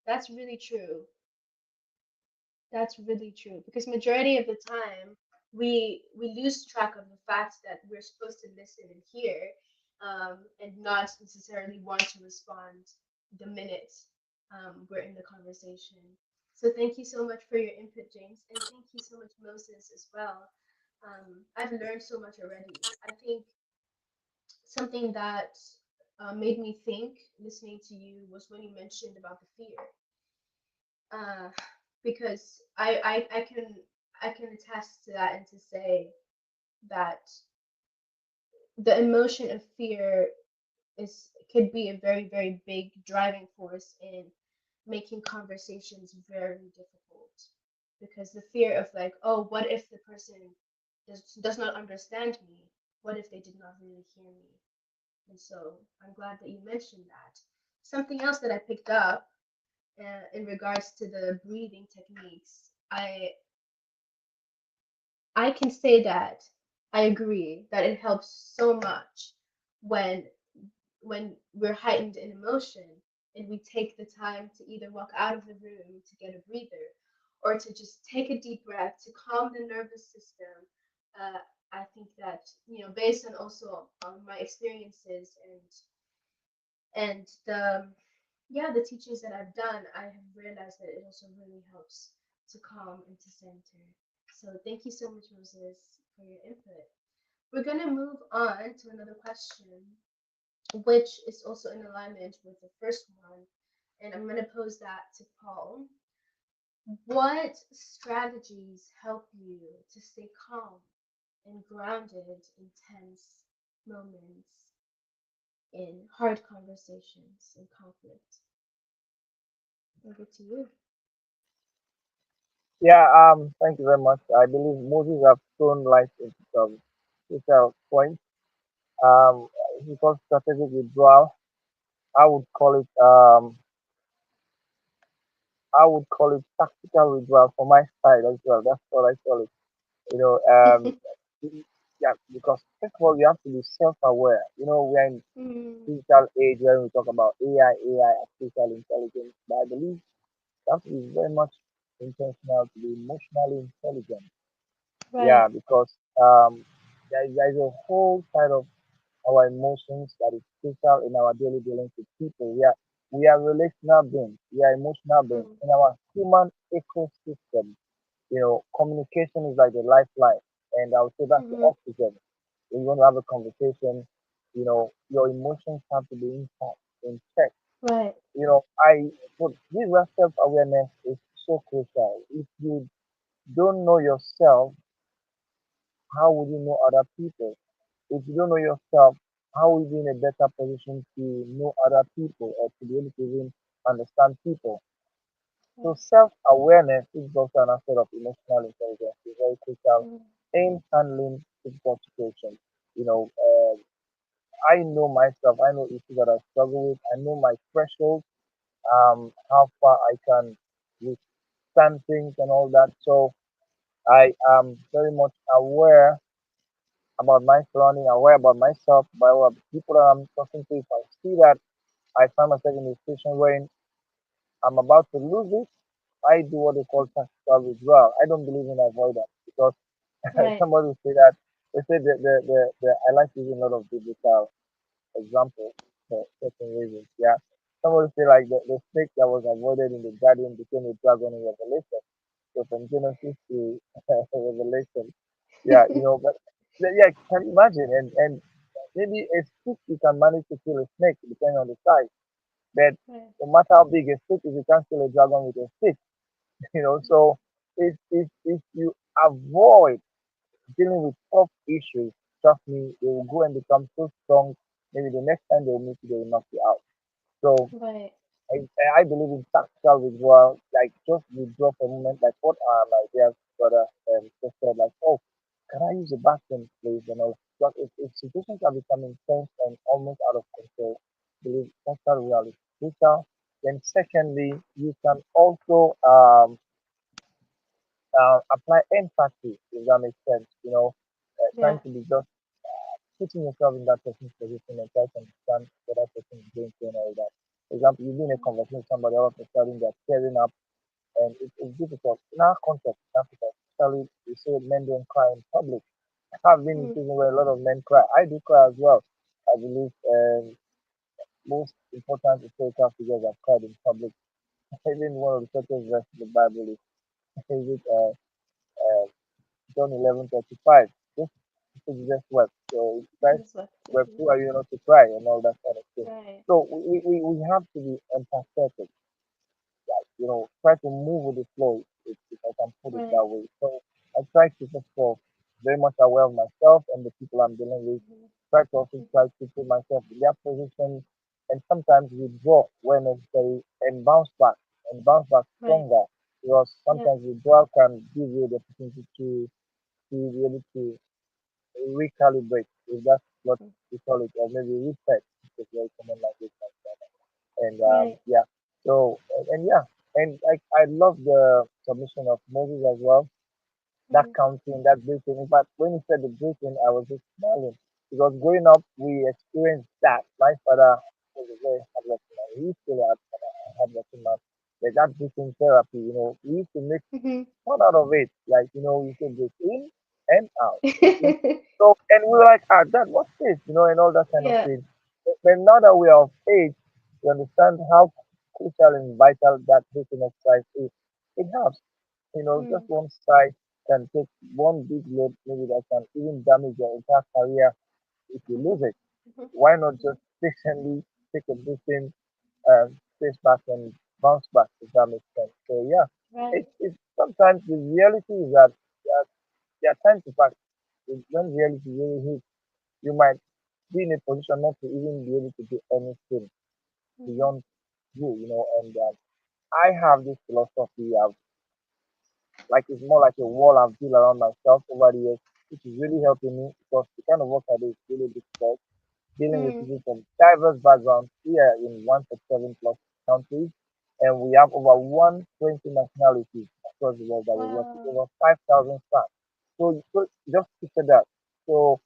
That's really true. That's really true because majority of the time we lose track of the fact that we're supposed to listen and hear, and not necessarily want to respond the minute we're in the conversation. So thank you so much for your input, James, and thank you so much, Moses, as well. I've learned so much already. I think something that made me think listening to you was when you mentioned about the fear, uh, because I can attest to that and to say that the emotion of fear is could be a very big driving force in making conversations very difficult, because the fear of like, oh, what if the person does not understand me, what if they did not really hear me. And so I'm glad that you mentioned that. Something else that I picked up in regards to the breathing techniques, I can say that I agree that it helps so much when we're heightened in emotion and we take the time to either walk out of the room to get a breather or to just take a deep breath to calm the nervous system. Uh, I think that, based on also on my experiences and the teachings that I've done, I have realized that it also really helps to calm and to center. So thank you so much, Moses, for your input. We're gonna move on to another question, which is also in alignment with the first one, and I'm gonna pose that to Paul. What strategies help you to stay calm and grounded in tense moments, in hard conversations and conflict? Over to you. Yeah, thank you very much. I believe Moses have thrown light into some crucial points. Um, if you call strategic withdrawal, I would call it tactical withdrawal for my side as well. That's what I call it. You know, yeah, because first of all, you have to be self-aware. We're in Mm, digital age when we talk about AI, artificial intelligence. But I believe you have to be very much intentional to be emotionally intelligent. Yeah, Right. because there's a whole side of our emotions that is crucial in our daily dealings with people. We are relational beings. We are emotional beings. Mm. In our human ecosystem, communication is like the lifeline, and I would say that's the Mhm. oxygen. When you want to have a conversation, your emotions have to be intact, in check. Right. I but this self-awareness is so crucial. If you don't know yourself, how would you know other people? If you don't know yourself, how will you be in a better position to know other people or to be able to even understand people? So Right. self-awareness is also an aspect of emotional intelligence. It's very crucial Mm. in handling difficult situations. I know myself. I know issues that I struggle with. I know my threshold, how far I can withstand things and all that. So I am very much aware about my surrounding, aware about myself, about what people that I'm talking to. If I see that I find myself in a situation where I'm about to lose it, I do what they call tactical withdrawal. I don't believe in avoidance because Right. somebody will say that they say the I like using a lot of biblical examples for certain reasons. Yeah. Somebody say like the snake that was avoided in the garden became a dragon in Revelation. So from Genesis to Revelation. Yeah, but yeah, can you imagine? And maybe a stick you can manage to kill a snake depending on the size. But Right. no matter how big a stick is, you can't kill a dragon with a stick. So if you avoid dealing with tough issues, trust me, they will go and become so strong. Maybe the next time they will meet you, they will knock you out. So Right. I believe in tactical withdrawal, like just withdraw for a moment, like what my dear brother just said, like, oh, can I use the bathroom, please? But if situations are becoming tense and almost out of control, I believe tactical withdrawal is crucial. Then secondly, you can also apply empathy, if that makes sense. Yeah. Trying to be just putting yourself in that person's position and try to understand what that person is going through and all that. For example, you've been in a conversation with somebody all of a sudden they're tearing up and it's difficult. In our context in Africa, especially we say men don't cry in public. I've been in Mm. situations where a lot of men cry. I do cry as well. I believe most important historical figures have cried in public. Even one of the first verses in the Bible is it John 11:35. This Jesus wept. So if Christ That's what. wept, Mhm. who are you not to cry and all that kind of thing. Right. So we have to be empathetic, try to move with the flow, if I can put it that Right. way. So I try to first of all very much aware of myself and the people I'm dealing with. Mhm. Try to also try Mhm. to put myself in their position and sometimes withdraw when necessary and bounce back Right. stronger. Because Yep. sometimes withdrawal can give you the opportunity to be able to recalibrate, if that's what Mhm. we call it, or maybe reset, which is very common language like that. And Right. yeah, so and yeah, and I love the submission of Moses as well. That Mm. counting, that breathing. In fact, when you said the breathing, I was just smiling because growing up we experienced that. My father was a very hardworking man. He still a hardworking man. But that breathing therapy, we used to make Mhm. fun out of it. Like, you should breathe in and out. Breathe in. So, and we were like, Dad, what's this? And all that kind of Yeah. thing. But now that we are of age, we understand how crucial and vital that breathing exercise is. It helps. Just Mm. one strike can take one big load, maybe that can even damage your entire career if you lose Mhm. it. Mhm. Why not Mhm. just patiently take a breathing, space back and bounce back if that makes sense. So yeah, Right. it's sometimes the reality is that there are times in fact when reality really hits, you might be in a position not to even be able to do anything Mhm. beyond you, and I have this philosophy of like it's more like a wall I've built around myself over the years, which is really helping me because the kind of work I do is really difficult, dealing with Mm. people from diverse backgrounds. We are in 147 plus countries, and we have over 120 nationalities across the world that we work with, Wow. over 5,000 staff. So just picture that. So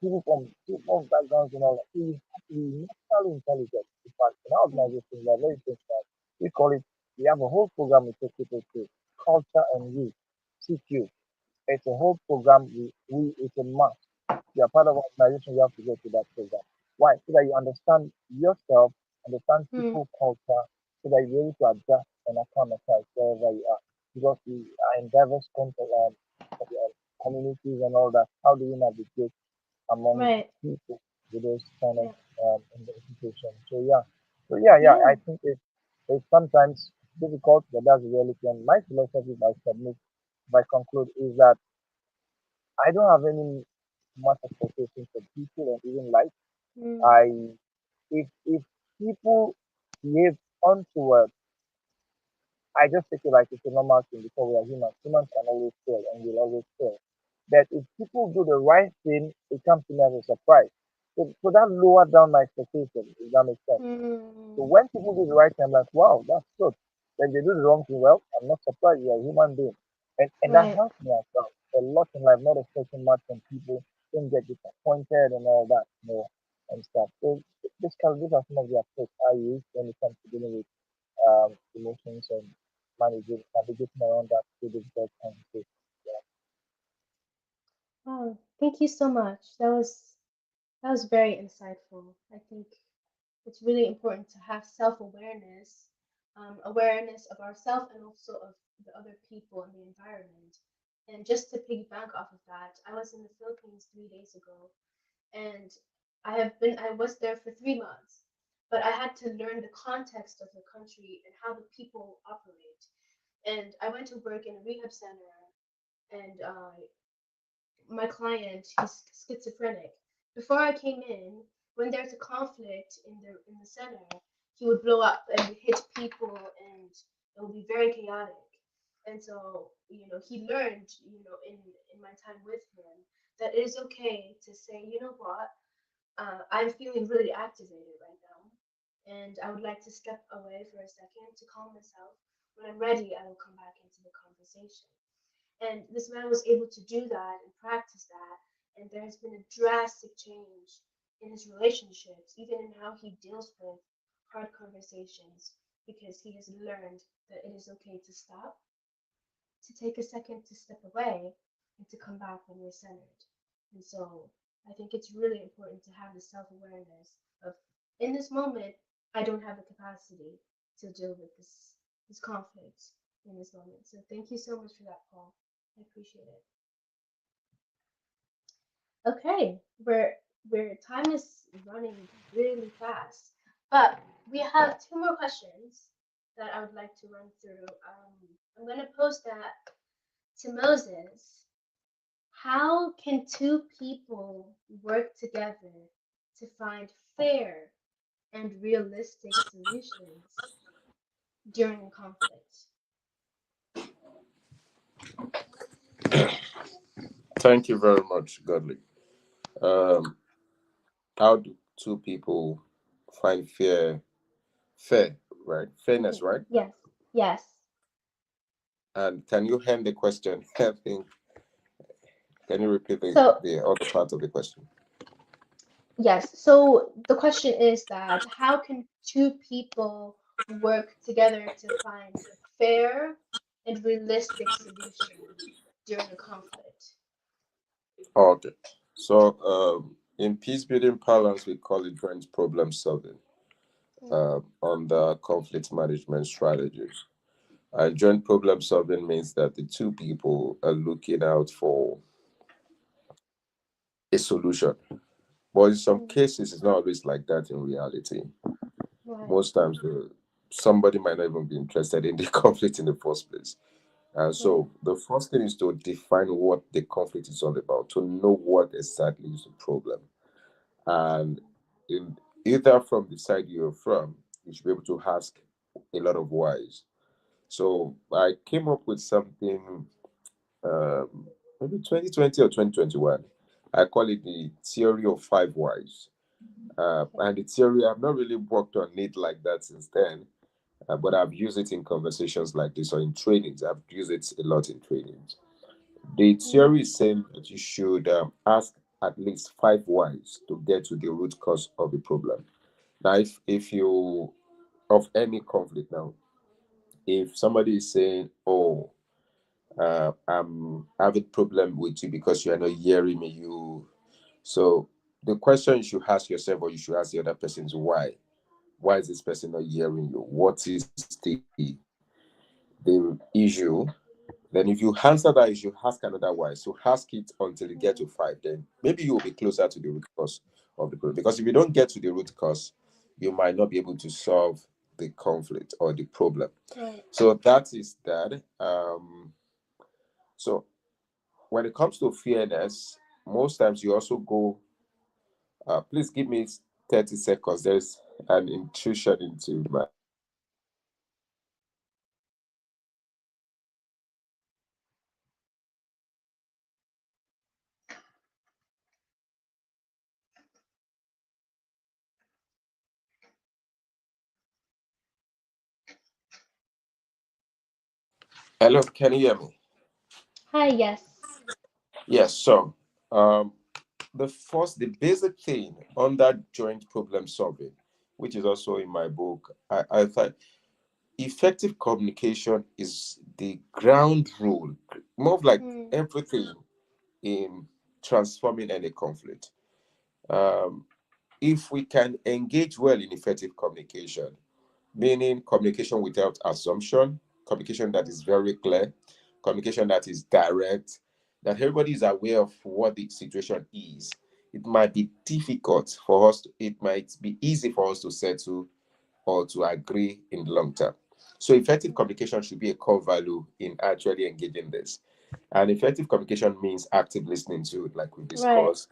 people from different backgrounds and all that. So you have to be naturally intelligent. In fact, in our Mm. organization, we are very intentional. We call it, we have a whole program we take people through, culture and youth, CQ. It's a whole program. It's a must. You're part of an organization, you have to go to that program. Why? So that you understand yourself, understand Mm, people culture, so that you're able to adjust and acclimatize wherever you are. Because we are in diverse communities and all that. How do you navigate among right. people with those kind of Yeah. in the institution? So yeah, Yeah. I think it's sometimes difficult, but that's the reality. And my philosophy, if I submit, if I conclude, is that I don't have any much expectations from people and even life. Mm, I if people behave untoward, I just take it like it's a normal thing because we are humans. Humans can always fail and will always fail. But if people do the right thing, it comes to me as a surprise. So that lower down my expectations, if that makes sense. So mm, when people do the right thing, I'm like, wow, that's good. When they do the wrong thing, well, I'm not surprised. You're a human being. And that right. helps me as well. A lot in life, not expecting much from people, don't get disappointed and all that, and stuff. So these are some of the approach I use when it comes to dealing with emotions and managing, navigating around that through difficult conversations. Yeah. Wow. Thank you so much. That was very insightful. I think it's really important to have self-awareness, awareness of ourselves and also of the other people in the environment. And just to piggyback off of that, I was in the Philippines 3 days ago, and I was there for 3 months, but I had to learn the context of the country and how the people operate. And I went to work in a rehab center, and my client, he's schizophrenic. Before I came in, when there's a conflict in the center, he would blow up and hit people, and it would be very chaotic. And so, he learned, in my time with him, that it is okay to say, you know what, I'm feeling really activated right now, and I would like to step away for a second to calm myself. When I'm ready, I will come back into the conversation. And this man was able to do that and practice that. And there has been a drastic change in his relationships, even in how he deals with hard conversations, because he has learned that it is okay to stop, to take a second to step away, and to come back when you're centered. And so I think it's really important to have the self awareness of, in this moment, I don't have the capacity to deal with this conflict in this moment. So thank you so much for that, Paul. I appreciate it. Okay, where time is running really fast, but we have two more questions that I would like to run through. I'm going to pose that to Moses. How can two people work together to find fair and realistic solutions during a conflict? Thank you very much, Godly. Um, how do two people find fair, right? Fairness, right? Yes, yes. And can you hand the question? I think, can you repeat So, the other part of the question? yes, so the question is that how can two people work together to find fair and realistic solution during a conflict? Okay. So, in peace building parlance, we call it joint problem solving under conflict management strategies. And joint problem solving means that the two people are looking out for a solution. But in some Mm, cases, it's not always like that in reality. right. Most times, somebody might not even be interested in the conflict in the first place. And Right. so, the first thing is to define what the conflict is all about, to know what exactly is the problem. And in, either from the side you're from, you should be able to ask a lot of whys. So, I came up with something maybe 2020 or 2021. I call it the theory of five whys. Okay. And the theory, I've not really worked on it like that since then, but I've used it in conversations like this or in trainings. I've used it a lot in trainings. The Mm, theory is saying that you should ask at least five whys to get to the root cause of the problem. Now, if you, of any conflict now, if somebody is saying, oh, I'm having problem with you because you are not hearing me. So the question you should ask yourself, or you should ask the other person, is why? Why is this person not hearing you? What is the issue? Then if you answer that issue, ask another why. So ask it until you get to five. Then maybe you will be closer to the root cause of the problem. Because if you don't get to the root cause, you might not be able to solve the conflict or the problem. Right. So that is that. So when it comes to fairness, most times you also go. Please give me 30 seconds. There's an intrusion into my. Hello, can you hear me? Hi, yes. Yes. So, um, the basic thing under joint problem solving, which is also in my book, I thought effective communication is the ground rule, more of like Mm, everything in transforming any conflict. Um, if we can engage well in effective communication, meaning communication without assumption, communication that is very clear, communication that is direct, that everybody is aware of what the situation is. It might be difficult for us, it might be easy for us to settle or to agree in the long term. So, effective communication should be a core value in actually engaging this. And effective communication means active listening to, like we right. discussed,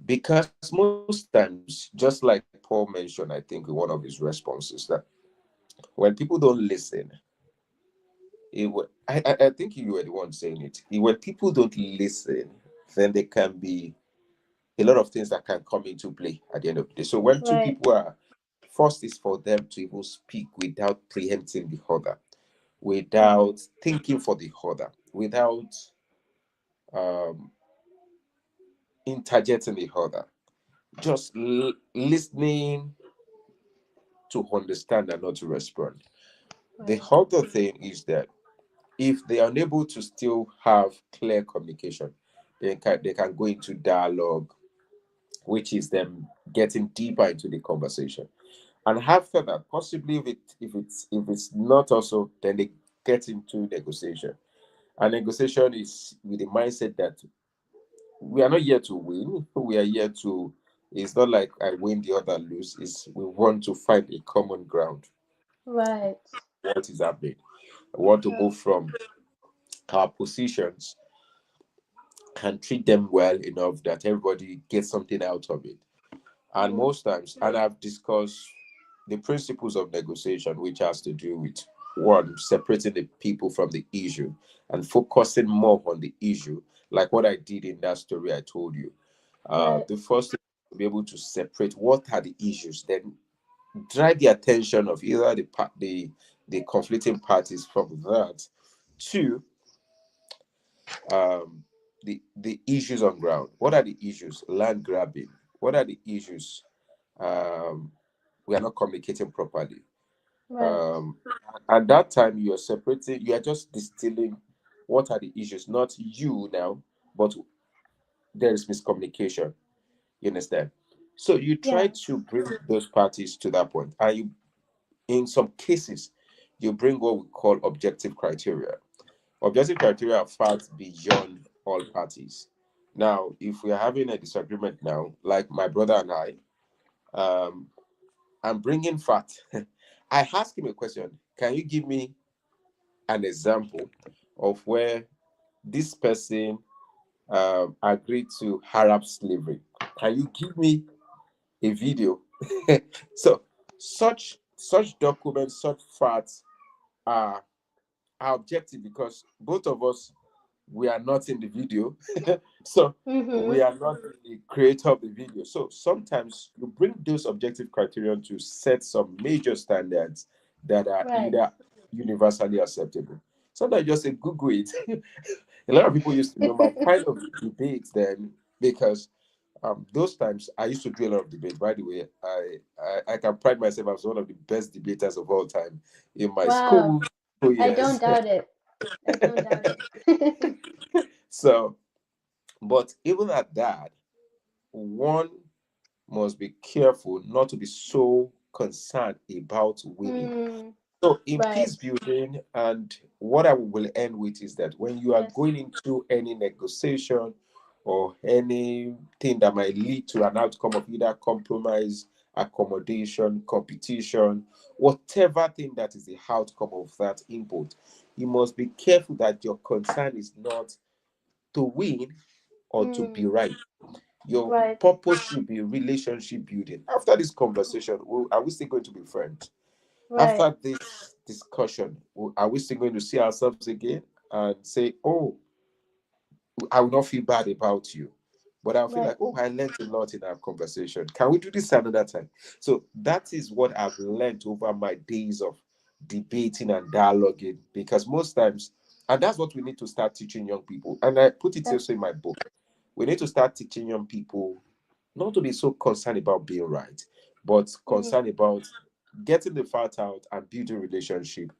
because most times, just like Paul mentioned, I think, in one of his responses, that when people don't listen, I think you were the one saying it. When people don't listen, then there can be a lot of things that can come into play at the end of the day. So when two Right. people are, first is for them to even speak without preempting the other, Mm, without thinking for the other, without um, interjecting the other, just listening to understand and not to respond. The right. other thing is that if they are unable to still have clear communication, they can go into dialogue, which is them getting deeper into the conversation. And after that, possibly if it's not also, then they get into negotiation. And negotiation is with the mindset that we are not here to win. We are here to. It's not like I win, the other lose. Is we want to find a common ground. Right. What is happening? I want to go Right. from our positions and treat them well enough that everybody gets something out of it. And Mm, most times, and I've discussed the principles of negotiation, which has to do with one, separating the people from the issue and focusing more on the issue, like what I did in that story I told you. right. The first thing to be able to separate what are the issues, then drive the attention of either the conflicting parties from that to um, the issues on ground. What are the issues? Land grabbing. What are the issues? Um, we are not communicating properly. Right. Um, at that time, you are separating. You are just distilling what are the issues, not you now, but there is miscommunication. You understand? So you try Yeah. to bring those parties to that point, and in some cases, you bring what we call objective criteria. Objective criteria are facts beyond all parties. Now, if we are having a disagreement now, like my brother and I, um, I'm bringing fact. I ask him a question. Can you give me an example of where this person agreed to Arab slavery? Can you give me a video? So, such documents, such facts are objective because both of us, we are not in the video. So we Mm-hmm. are not the creator of the video. So sometimes you bring those objective criteria to set some major standards that are Right. either universally acceptable. Sometimes just say Google it. A lot of people used to know my kind of debate then, because those times I used to do a lot of debate. By the way, I can pride myself as one of the best debaters of all time in my Wow. school I don't years. doubt it. I don't doubt it. So, but even at that, one must be careful not to be so concerned about winning. Mm, So, in right. peace building, and what I will end with is that when you are Yes. going into any negotiation or anything that might lead to an outcome of either compromise, accommodation, competition, whatever thing that is the outcome of that input, you must be careful that your concern is not to win or to be Mm, right. Your right. purpose should be relationship building. After this conversation, are we still going to be friends? Right. After this discussion, are we still going to see ourselves again and say, oh, I will not feel bad about you, but I'll feel Right. like, oh, I learned a lot in our conversation. Can we do this another time? So that is what I've learned over my days of debating and dialoguing, because most times, and that's what we need to start teaching young people. And I put it That's also in my book. We need to start teaching young people not to be so concerned about being right, but mm, concerned about getting the fact out and building relationship,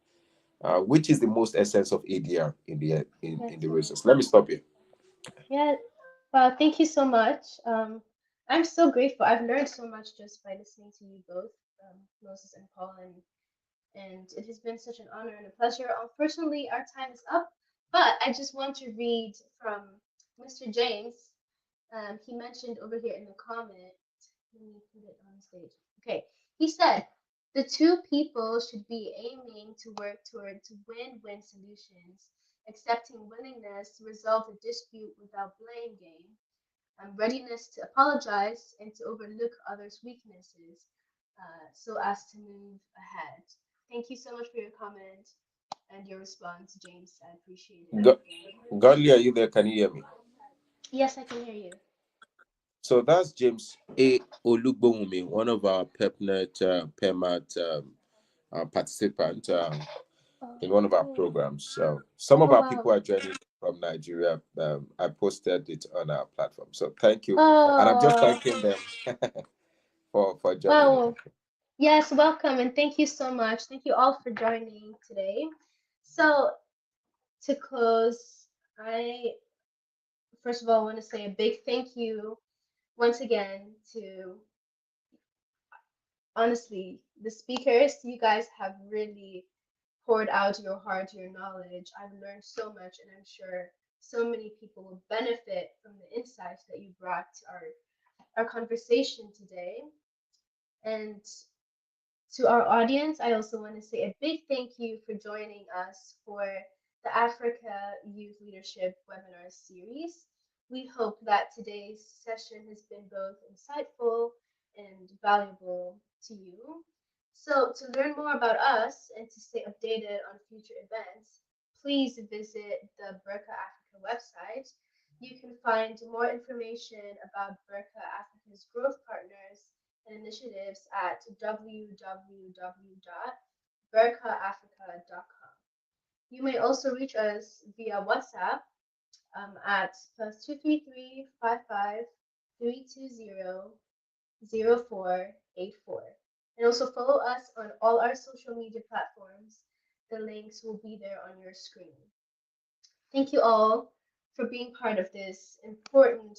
which is the most essence of ADR in the yes. races. Let me stop here. Yeah. Well, thank you so much. I'm so grateful. I've learned so much just by listening to you both, Moses and Paul, and it has been such an honor and a pleasure. Unfortunately, our time is up, but I just want to read from Mr. James. He mentioned over here in the comment. Let me put it on stage. Okay, he said the two people should be aiming to work towards win-win solutions, accepting willingness to resolve the dispute without blame game, and readiness to apologize and to overlook others' weaknesses so as to move ahead. Thank you so much for your comment and your response, James. I appreciate it. Go- Godly, are you there? Can you hear me? Yes, I can hear you. So that's James A. Olugbowumi, one of our PepNet, PEMAT participant in one of our Oh, programs. So some of oh our wow. people are joining from Nigeria. I posted it on our platform. So thank you. And I'm just Oh, thanking them for joining in. wow. Yes, welcome and thank you so much. Thank you all for joining today. So, to close, I first of all want to say a big thank you once again to honestly the speakers. You guys have really poured out your heart, your knowledge. I've learned so much, and I'm sure so many people will benefit from the insights that you brought to our conversation today. And to our audience, I also want to say a big thank you for joining us for the Africa Youth Leadership webinar series. We hope that today's session has been both insightful and valuable to you. So, to learn more about us and to stay updated on future events, please visit the Burka Africa website. You can find more information about Burka Africa's growth partners and initiatives at www.berkaafrica.com. You may also reach us via WhatsApp at +233 55 320 0484. And also follow us on all our social media platforms. The links will be there on your screen. Thank you all for being part of this important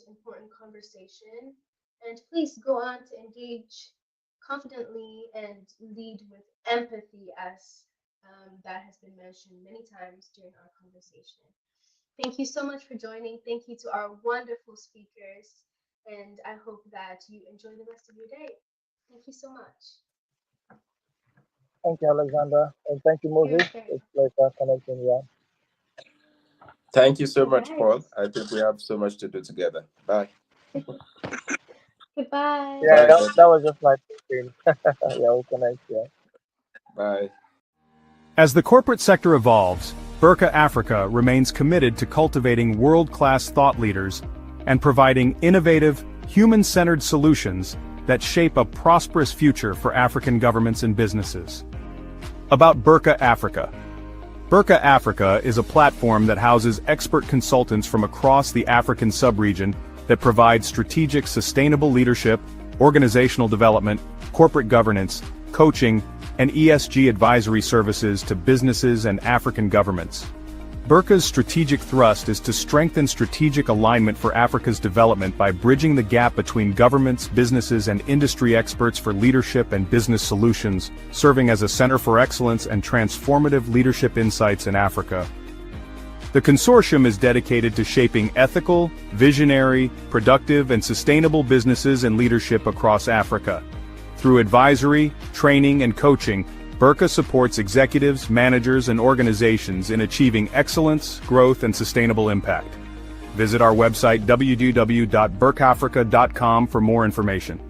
conversation. And please go on to engage confidently and lead with empathy, as that has been mentioned many times during our conversation. Thank you so much for joining. Thank you to our wonderful speakers. And I hope that you enjoy the rest of your day. Thank you so much. Thank you, Alexander, and thank you, You're Moses. very It's a pleasure connecting here. Thank you so all much, right. Paul. I think we have so much to do together. Bye. Goodbye. Yeah, Bye. that was just my thinking. Yeah, we'll connect here. Bye. As the corporate sector evolves, Burka Africa remains committed to cultivating world-class thought leaders and providing innovative, human-centered solutions that shape a prosperous future for African governments and businesses. About Burka Africa. Burka Africa is a platform that houses expert consultants from across the African sub-region that provide strategic sustainable leadership, organizational development, corporate governance, coaching, and ESG advisory services to businesses and African governments. Burka's strategic thrust is to strengthen strategic alignment for Africa's development by bridging the gap between governments, businesses, and industry experts for leadership and business solutions, serving as a center for excellence and transformative leadership insights in Africa. The consortium is dedicated to shaping ethical, visionary, productive, and sustainable businesses and leadership across Africa. Through advisory, training, and coaching, Burka supports executives, managers, and organizations in achieving excellence, growth, and sustainable impact. Visit our website www.burkafrica.com for more information.